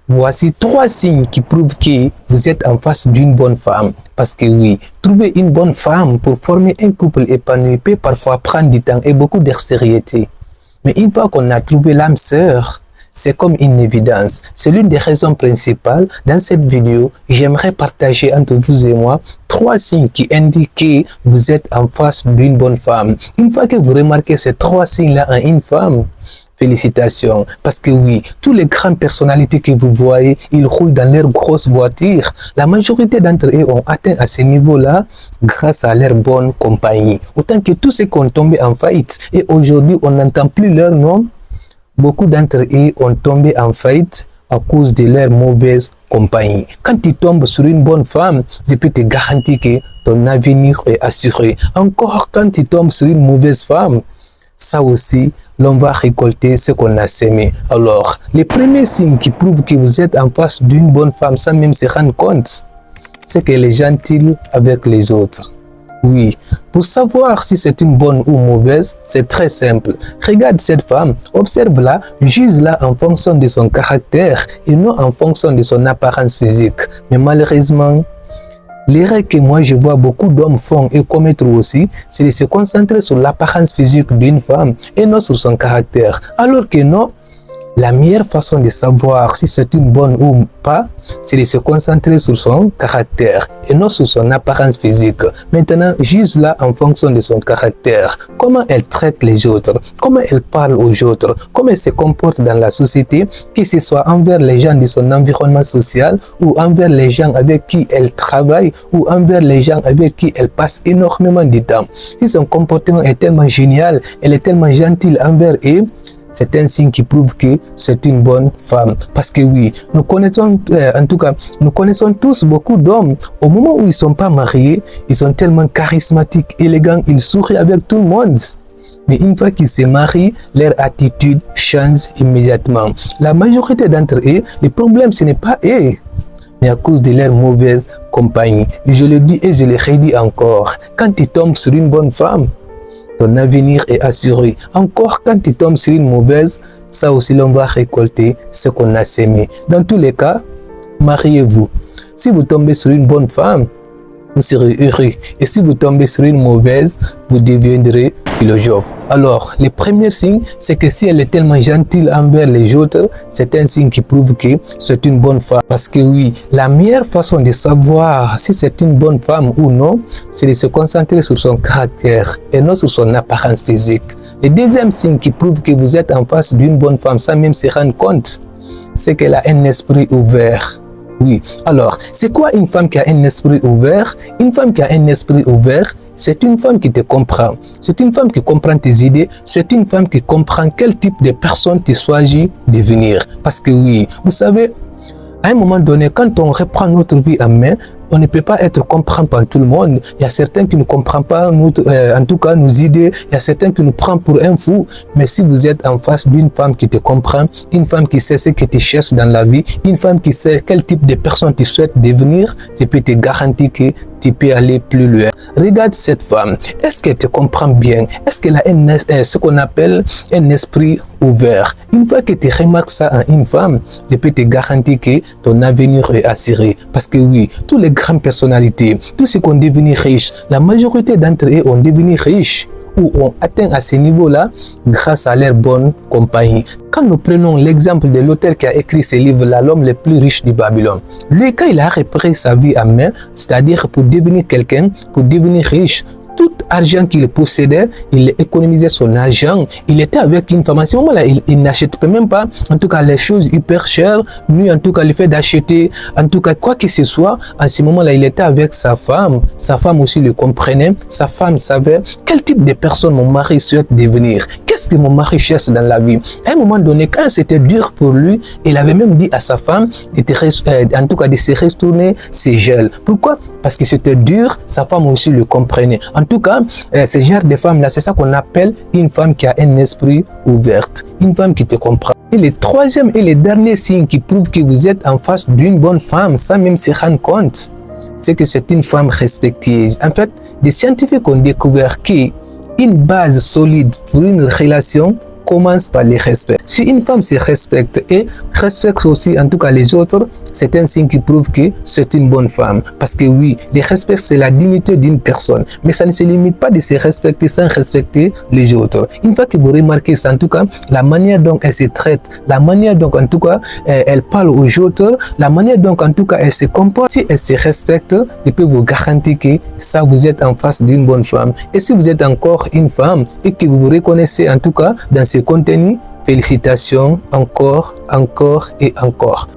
Voici 3 signes qui prouvent que vous êtes en face d'une bonne femme. Parce que oui, trouver une bonne femme pour former un couple épanoui peut parfois prendre du temps et beaucoup d'extériorité. Mais une fois qu'on a trouvé l'âme sœur, c'est comme une évidence. C'est l'une des raisons principales. Dans cette vidéo, j'aimerais partager entre vous et moi 3 signes qui indiquent que vous êtes en face d'une bonne femme. Une fois que vous remarquez ces 3 signes-là en une femme, félicitations, parce que oui, toutes les grandes personnalités que vous voyez, ils roulent dans leur grosse voiture. La majorité d'entre eux ont atteint à ce niveau-là grâce à leur bonne compagnie. Autant que tous ceux qui ont tombé en faillite et aujourd'hui on n'entend plus leur nom, beaucoup d'entre eux ont tombé en faillite à cause de leur mauvaise compagnie. Quand tu tombes sur une bonne femme, je peux te garantir que ton avenir est assuré. Encore quand tu tombes sur une mauvaise femme, ça aussi, l'on va récolter ce qu'on a sémé. Alors, les premiers signes qui prouvent que vous êtes en face d'une bonne femme sans même se rendre compte, c'est qu'elle est gentille avec les autres. Oui, pour savoir si c'est une bonne ou mauvaise, c'est très simple. Regarde cette femme, observe-la, juge-la en fonction de son caractère et non en fonction de son apparence physique. Mais malheureusement, l'erreur que moi je vois beaucoup d'hommes font et commettre aussi, c'est de se concentrer sur l'apparence physique d'une femme et non sur son caractère. Alors que non, la meilleure façon de savoir si c'est une bonne ou pas, c'est de se concentrer sur son caractère et non sur son apparence physique. Maintenant, juge-la en fonction de son caractère. Comment elle traite les autres, comment elle parle aux autres, comment elle se comporte dans la société, que ce soit envers les gens de son environnement social ou envers les gens avec qui elle travaille ou envers les gens avec qui elle passe énormément de temps. Si son comportement est tellement génial, elle est tellement gentille envers eux, c'est un signe qui prouve que c'est une bonne femme. Parce que oui, nous connaissons tous beaucoup d'hommes. Au moment où ils ne sont pas mariés, ils sont tellement charismatiques, élégants, ils sourient avec tout le monde. Mais une fois qu'ils se marient, leur attitude change immédiatement. La majorité d'entre eux, le problème ce n'est pas eux, mais à cause de leur mauvaise compagnie. Je le dis et je le redis encore, quand tu tombes sur une bonne femme, ton avenir est assuré. Encore quand tu tombes sur une mauvaise, ça aussi l'on va récolter ce qu'on a sémé. Dans tous les cas, mariez-vous. Si vous tombez sur une bonne femme, vous serez heureux. Et si vous tombez sur une mauvaise, vous deviendrez philosophe. Alors, le premier signe, c'est que si elle est tellement gentille envers les autres, c'est un signe qui prouve que c'est une bonne femme. Parce que oui, la meilleure façon de savoir si c'est une bonne femme ou non, c'est de se concentrer sur son caractère et non sur son apparence physique. Le deuxième signe qui prouve que vous êtes en face d'une bonne femme sans même se rendre compte, c'est qu'elle a un esprit ouvert. Oui, alors, c'est quoi une femme qui a un esprit ouvert? Une femme qui a un esprit ouvert, c'est une femme qui te comprend. C'est une femme qui comprend tes idées. C'est une femme qui comprend quel type de personne tu choisis de devenir. Parce que oui, vous savez, à un moment donné, quand on reprend notre vie en main, on ne peut pas être compris par tout le monde. Il y a certains qui ne comprennent pas en tout cas nos idées. Il y a certains qui nous prennent pour un fou. Mais si vous êtes en face d'une femme qui te comprend, une femme qui sait ce que tu cherches dans la vie, une femme qui sait quel type de personne tu souhaites devenir, je peux te garantir que tu peux aller plus loin. Regarde cette femme. Est-ce qu'elle te comprend bien? Est-ce qu'elle a ce qu'on appelle un esprit ouvert? Une fois que tu remarques ça en une femme, je peux te garantir que ton avenir est assuré. Parce que oui, tous les grandes personnalités, tous ceux qui ont devenu riches, la majorité d'entre eux ont devenu riches ou ont atteint à ce niveau-là grâce à leur bonne compagnie. Quand nous prenons l'exemple de l'auteur qui a écrit ce livre-là, L'homme le plus riche du Babylone, lui, quand il a repris sa vie en main, c'est-à-dire pour devenir quelqu'un, pour devenir riche, tout argent qu'il possédait, il économisait son argent. Il était avec une femme. À ce moment-là, il n'achète même pas, en tout cas, les choses hyper chères. Lui, en tout cas, le fait d'acheter, en tout cas, quoi que ce soit, à ce moment-là, il était avec sa femme. Sa femme aussi le comprenait. Sa femme savait quel type de personne mon mari souhaite devenir. Qu'est-ce que mon mari cherche dans la vie? À un moment donné, quand c'était dur pour lui, il avait même dit à sa femme, en tout cas, de se retourner ses gels. Pourquoi? Parce que c'était dur, sa femme aussi le comprenait. En tout cas, ce genre de femme-là, c'est ça qu'on appelle une femme qui a un esprit ouvert, une femme qui te comprend. Et le troisième et le dernier signe qui prouve que vous êtes en face d'une bonne femme sans même se rendre compte, c'est que c'est une femme respectueuse. En fait, des scientifiques ont découvert qu'une base solide pour une relation, commence par le respect. Si une femme se respecte et respecte aussi en tout cas les autres, c'est un signe qui prouve que c'est une bonne femme. Parce que oui, le respect c'est la dignité d'une personne, mais ça ne se limite pas de se respecter sans respecter les autres. Une fois que vous remarquez ça, en tout cas, la manière dont elle se traite, la manière dont en tout cas elle parle aux autres, la manière dont en tout cas elle se comporte, si elle se respecte, je peux vous garantir que ça, vous êtes en face d'une bonne femme. Et si vous êtes encore une femme et que vous vous reconnaissez en tout cas dans ce contenu, félicitations encore et encore.